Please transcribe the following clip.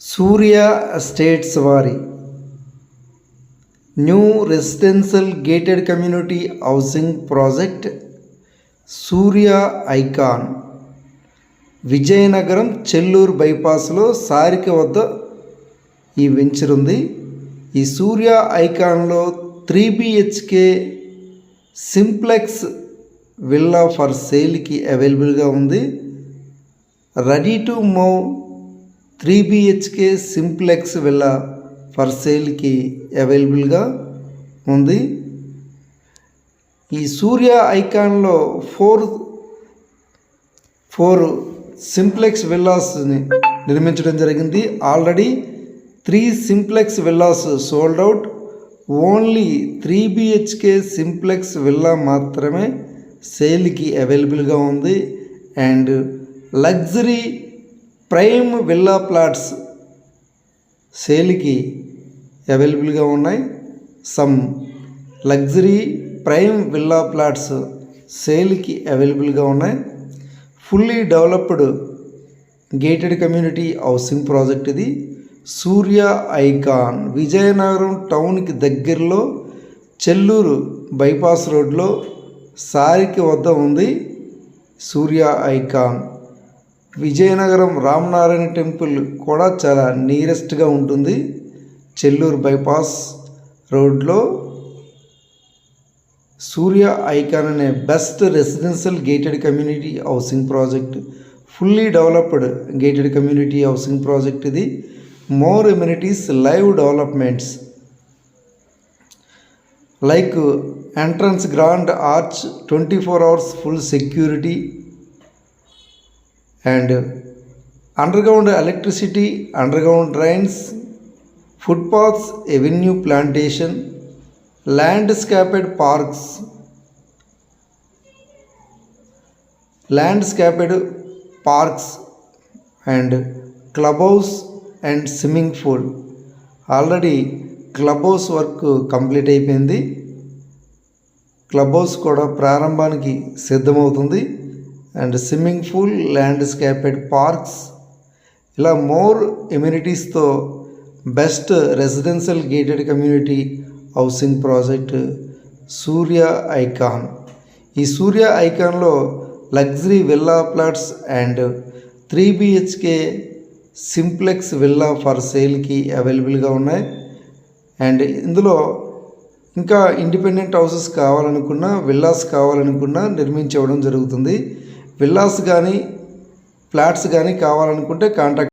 సూర్య estates వారి new residential gated community housing project Surya Icon Vizianagaram Chelluru బైపాస్లో సారిక వద్ద ఈ వెంచర్ ఉంది. ఈ సూర్య ఐకాన్లో 3 BHK సింప్లెక్స్ విల్లా ఫర్ సేల్కి అవైలబుల్గా ఉంది. Ready to move 3 BHK simplex villa for సేల్కి అవైలబుల్గా ఉంది. ఈ సూర్య ఐకాన్లో ఫోర్ సింప్లెక్స్ విల్లాస్ని నిర్మించడం జరిగింది. Already 3 simplex villas sold out. Only 3 BHK simplex villa మాత్రమే సేల్కి అవైలబుల్గా ఉంది. And luxury prime villa plots సేల్కి అవైలబుల్గా ఉన్నాయి. Some luxury prime villa plots సేల్కి అవైలబుల్గా ఉన్నాయి. Fully developed gated community housing project ఇది. సూర్య ఐకాన్ విజయనగరం టౌన్కి దగ్గరలో చెల్లూరు బైపాస్ రోడ్లో సారిక వద్ద ఉంది. సూర్య ఐకాన్ విజయనగరం రామనారాయణ టెంపుల్ కూడా చాలా నియరెస్ట్గా ఉంటుంది. చెల్లూరు బైపాస్ రోడ్లో సూర్య ఐకాన్ అనే best residential gated community housing project, fully developed gated community housing project ఇది. More amenities, live developments like entrance grand arch, 24 hours full security and underground electricity, underground drains, footpaths, avenue plantation, landscaped parks and clubhouse and swimming pool. Already club house work complete అయిపోయింది. Club house కూడా ప్రారంభానికి సిద్ధమవుతుంది. And swimming pool, landscaped parks, ఇలా more ఎమ్యూనిటీస్తో best residential gated community housing project Surya Icon. ఈ సూర్య ఐకాన్లో luxury villa plots and 3 BHK simplex villa for సేల్కి అవైలబుల్గా ఉన్నాయి. అండ్ ఇందులో ఇంకా ఇండిపెండెంట్ హౌసెస్ కావాలనుకున్నా, విల్లాస్ కావాలనుకున్నా నిర్మించవడం జరుగుతుంది. విల్లాస్ కానీ ఫ్లాట్స్ కానీ కావాలనుకుంటే కాంటాక్ట్